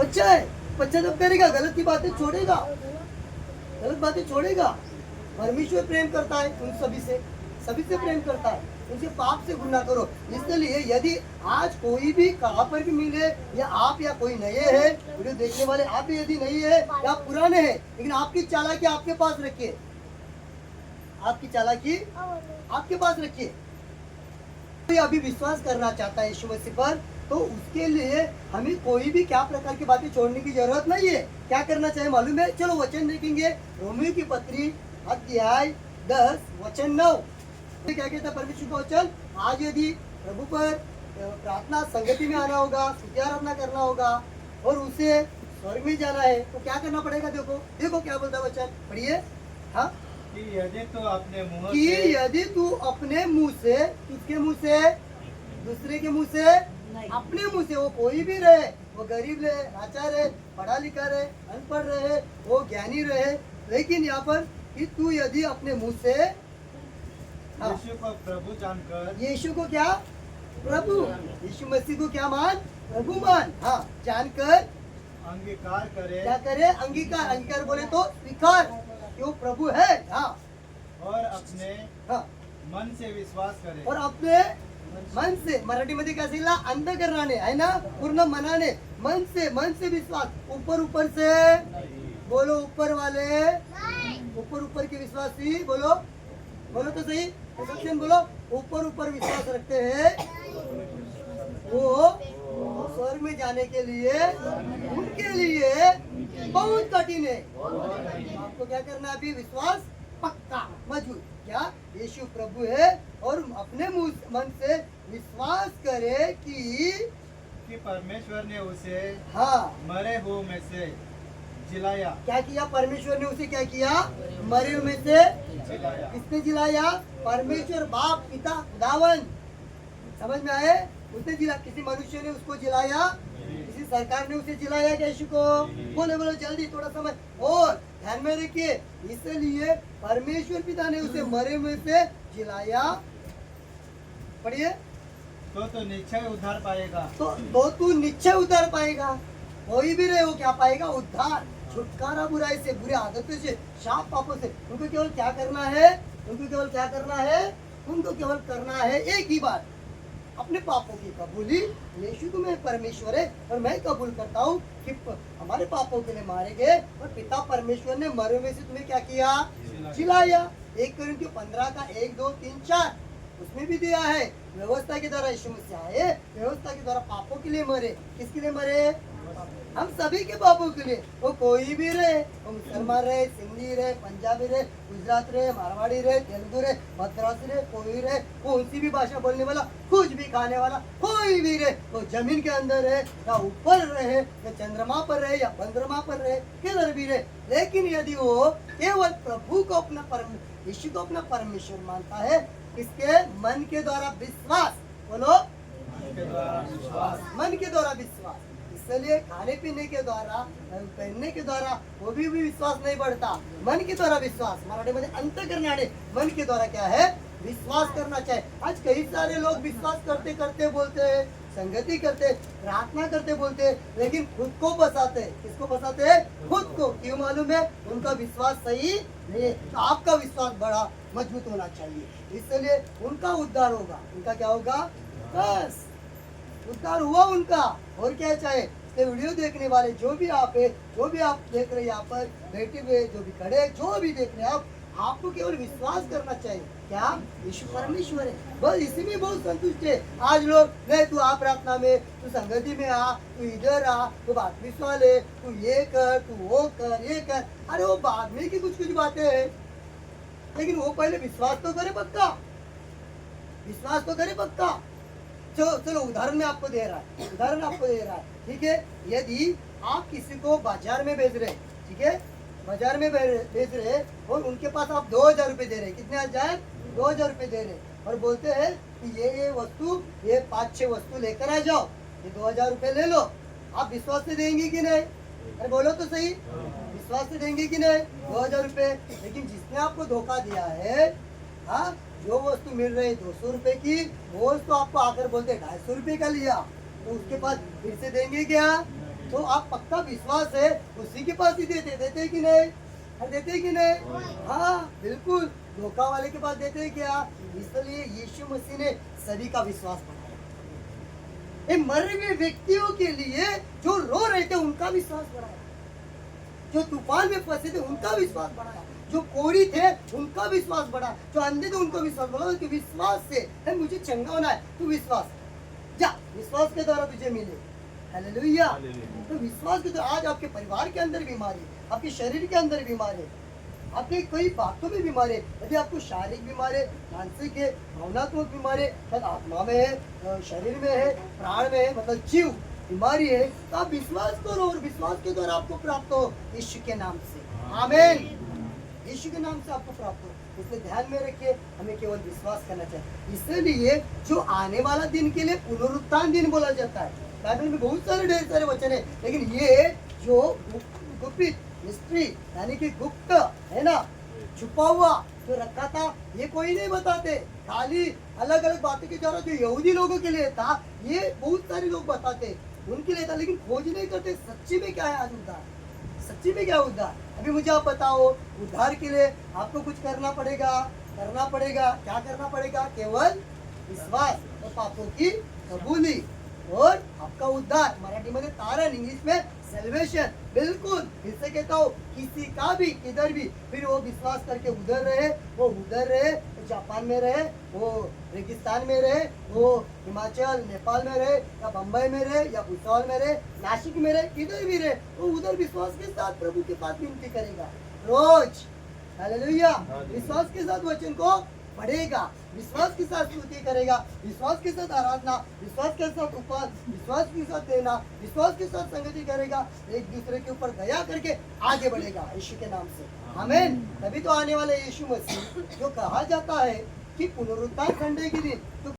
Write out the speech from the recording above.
बच्चा है, बच्चा जब करेगा गलत की बातें छोड़ेगा, गलत बातें छोड़ेगा। परमेश्वर प्रेम करता है उन सभी से प्रेम करता है, उनसे पाप से गुना करो। इसलिए यदि आज कोई भी कहाँ पर भी मिले, या आप या कोई नए हैं, वीडियो देखने वाले आप भी यदि नए हैं या पुराने हैं, लेकिन आपकी चालाकी आपके पास रखिए, आपकी चालाकी आपके पास रखिए। कोई अभी विश्वास करना चाहता है यीशु मसीह पर, तो उसके लिए हमें कोई भी क्या प्रकार की बातें छोड़ने की जरूरत नहीं है। क्या करना चाहिए मालूम है? चलो वचन देखेंगे, रोमियो की पत्री अध्याय 10 वचन 9। क्या कहता है परमेश्वर का वचन? आज यदि प्रभु पर प्रार्थना संगति में आना होगा, स्तुति आराधना करना होगा और उसे स्वर्ग में जाना है, तो क्या करना पड़ेगा? देखो देखो क्या बोलता है वचन, पढ़िए। हाँ, कि यदि तू अपने मुंह कि से यदि तू अपने मुंह से, किसके मुंह से? दूसरे के मुंह से? अपने मुंह से। वो कोई भी रहे, वो गरीब रहे, लाचार रहे, पढ़ा लिखा रहे, अनपढ़ रहे, वो ज्ञानी रहे, लेकिन यहाँ पर कि तू यदि अपने मुंह से यीशु को प्रभु जानकर, यीशु को क्या? प्रभु, यीशु मसीह को क्या मान? प्रभु मान। हाँ, जानकर अंगीकार करे, क्या करे? अंगीकार। अंगीकार बोले तो स्वीकार कि वो प्रभु है। हाँ, और अपने हाँ, मन से विश्वास करे। और अपने मन से, मराठी मध्ये काय सांगितलं? अंतःकरणाने है ना, पूर्ण मनाने, मन से विश्वास। ऊपर ऊपर से बोलो, ऊपर वाले, ऊपर ऊपर के विश्वासी बोलो, बोलो तो सही, सबसे बोलो। ऊपर ऊपर विश्वास रखते हैं वो स्वर्ग में जाने के लिए उनके लिए बहुत कठिन है। आपको क्या करना है? अभी विश्वास पक्का मजबूत। क्या? यीशु प्रभु है, और अपने मन से विश्वास करे कि परमेश्वर ने उसे हाँ, मरे हुए में से जिलाया। क्या किया? परमेश्वर ने उसे क्या किया? मरे हुए में से जिलाया। किसने जिलाया? परमेश्वर, बाप, पिता, खुदावन। समझ में आए? उसने जिला, किसी मनुष्य ने उसको जिलाया, किसी सरकार ने उसे जिलाया क्या यीशु को? बोले बोलो जल्दी, थोड़ा समय और ध्यान में रखिए। इसलिए परमेश्वर पिता ने उसे मरे हुए से जिलाया। पढ़िए। तो निश्चय उद्धार पाएगा। तो तू निश्चय उद्धार पाएगा। कोई भी रहे हो, क्या पाएगा? उद्धार, छुटकारा बुराई से, बुरी आदतों से, शाप पापों से। उनको केवल क्या करना है? उनको केवल क्या करना है? उनको केवल करना है एक ही बात, अपने पापों की कबूली। यीशु तुम्हें परमेश्वर है और मैं कबूल करता हूँ कि हमारे पापों के लिए मारे गए, और पिता परमेश्वर ने मरे हुए से तुम्हें क्या किया? जिलाया। 1 कोरिन्थियों 15 का 1, 2, 3, 4 उसमें भी दिया है। व्यवस्था के द्वारा यीशु मसीह आए, व्यवस्था के द्वारा पापों के लिए मरे। किसके लिए मरे? हम सभी के पापों के लिए। वो कोई भी रहे, वो मुसलमान रहे, सिंधी रहे, पंजाबी रहे, गुजरात रहे, मारवाड़ी रहे, तेलुगु रहे, मद्रासी रहे, कोई रहे, वो उनसी भी भाषा बोलने वाला, कुछ भी खाने वाला, कोई भी रहे, वो जमीन के अंदर रहे या ऊपर रहे, या चंद्रमा पर रहे या बंद्रमा पर रहे, किधर भी रहे, लेकिन यदि वो केवल प्रभु को अपना यीशु को अपना परमेश्वर मानता है, इसके मन के द्वारा विश्वास, बोलो मन के द्वारा विश्वास। इसलिए खाने पीने के द्वारा, पहनने के द्वारा वो भी विश्वास नहीं बढ़ता। मन के द्वारा विश्वास, मराठी मध्ये अंतःकरणाने, मन के द्वारा क्या है? विश्वास करना चाहिए। आज कई सारे लोग विश्वास करते करते बोलते हैं, संगति करते, प्रार्थना करते बोलते, लेकिन खुद को फंसाते। किसको फंसाते हैं? खुद को। क्यों मालूम है? उनका विश्वास सही नहीं है। तो आपका विश्वास बड़ा मजबूत होना चाहिए, इसलिए उनका उद्धार होगा। उनका क्या होगा? बस उद्धार हुआ उनका। और क्या चाहे? ये वीडियो देखने वाले जो भी आप है, जो भी आप देख रहे हैं, यहाँ पर बैठे हुए, जो भी खड़े हैं, जो भी देख रहे हैं, आपको केवल विश्वास करना चाहिए। क्या? यीशु परमेश्वर है, बस इसी में बहुत संतुष्ट है। आज लोग नहीं, तू आ प्रार्थना में, तू संगति में आ, तू इधर आ, तू बात विश्वास ले, तू ये कर, तू वो कर, ये कर। अरे वो बाद में की कुछ बातें हैं, लेकिन वो पहले विश्वास तो करे पक्का, विश्वास तो करे पक्का। चलो उदाहरण में आपको दे रहा है, उदाहरण आपको दे रहा है, ठीक है? यदि आप किसी को बाजार में बेच रहे, ठीक है, बाजार में बेच रहे, और उनके पास आप 2000 रुपये दे रहे, कितने हजार? 2000 रुपये दे रहे, और बोलते हैं कि ये वस्तु, ये 5-6 वस्तु लेकर आ जाओ, ये 2000 रुपये ले लो। आप विश्वास से देंगे कि नहीं? अरे बोलो तो सही, विश्वास से देंगे कि नहीं? 2000 रुपये। लेकिन जिसने आपको धोखा दिया है, हाँ, जो वस्तु मिल रही 200 रुपए की, वो तो आपको आकर बोलते 250 रुपये का लिया, तो उसके पास फिर से देंगे क्या? तो आप पक्का विश्वास है उसी के पास ही देते कि नहीं? देते कि नहीं? हाँ बिल्कुल, धोखा वाले के पास देते हैं क्या? इसलिए यीशु मसीह ने सभी का विश्वास बढ़ाया। ये मरे हुए व्यक्तियों के लिए जो रो रहे थे उनका विश्वास बढ़ाया, जो तूफान में फंसे थे उनका विश्वास बढ़ाया, जो कोढ़ी थे उनका विश्वास बढ़ा, जो अंधे थे उनको विश्वास बढ़ा कि विश्वास से है मुझे चंगा होना है, तू विश्वास जा, विश्वास के द्वारा तुझे मिले। हालेलुया। तो विश्वास के द्वारा आज आपके परिवार के अंदर बीमारी, आपके शरीर के अंदर बीमारी, आपके कई बातों में बीमारी, यदि आपको शारीरिक बीमारी, मानसिक है, भावनात्मक बीमारी, शायद आत्मा में है, शरीर में है, प्राण में है, मतलब जीव बीमारी है, तो आप विश्वास करो और विश्वास के द्वारा आपको प्राप्त हो यीशु के नाम से। आमीन। यीशु के नाम से आपको प्राप्त हो, इसलिए ध्यान में रखिए, हमें केवल विश्वास करना चाहिए। इसलिए जो आने वाला दिन के लिए पुनरुत्थान दिन बोला जाता है। बाइबल में बहुत सारे ढेर सारे वचन है, लेकिन ये जो गुप्त मिस्ट्री यानी कि गुप्त है ना, छुपा हुआ जो रखा था, ये कोई नहीं बताते, खाली अलग अलग बातों के द्वारा जो यहूदी लोगों के लिए था, ये बहुत सारे लोग बताते उनके लिए था, लेकिन खोज नहीं करते सच्ची में क्या है आज उद्धार, सच्ची में क्या है उद्धार। अभी मुझे आप बताओ, उद्धार के लिए आपको कुछ करना पड़ेगा, क्या करना पड़ेगा? केवल विश्वास और पापों की कबूली और आपका उद्धार, मराठी में तारण, इंग्लिश में सेल्वेशन। बिल्कुल, फिर से कहता हूँ, किसी का भी किधर भी फिर वो विश्वास करके उधर रहे, वो उधर रहे, वो जापान में रहे, वो रेगिस्तान में रहे, वो हिमाचल नेपाल में रहे, या बम्बई में रहे, या भूसावल में रहे, नासिक में रहे, किधर भी रहे, वो उधर विश्वास के साथ प्रभु के पास विनती करेगा रोज। हालेलुया। विश्वास के साथ वचन को पढ़ेगा, विश्वास के साथ स्तुति करेगा, विश्वास के साथ आराधना, विश्वास के साथ उपवास, विश्वास के साथ देना, विश्वास के साथ संगति करेगा, एक दूसरे के ऊपर दया करके आगे बढ़ेगा यीशु के नाम से। आमीन। तभी तो आने वाले यीशु मसीह जो कहा जाता है कि पुनरुत्थान संडे के दिन तो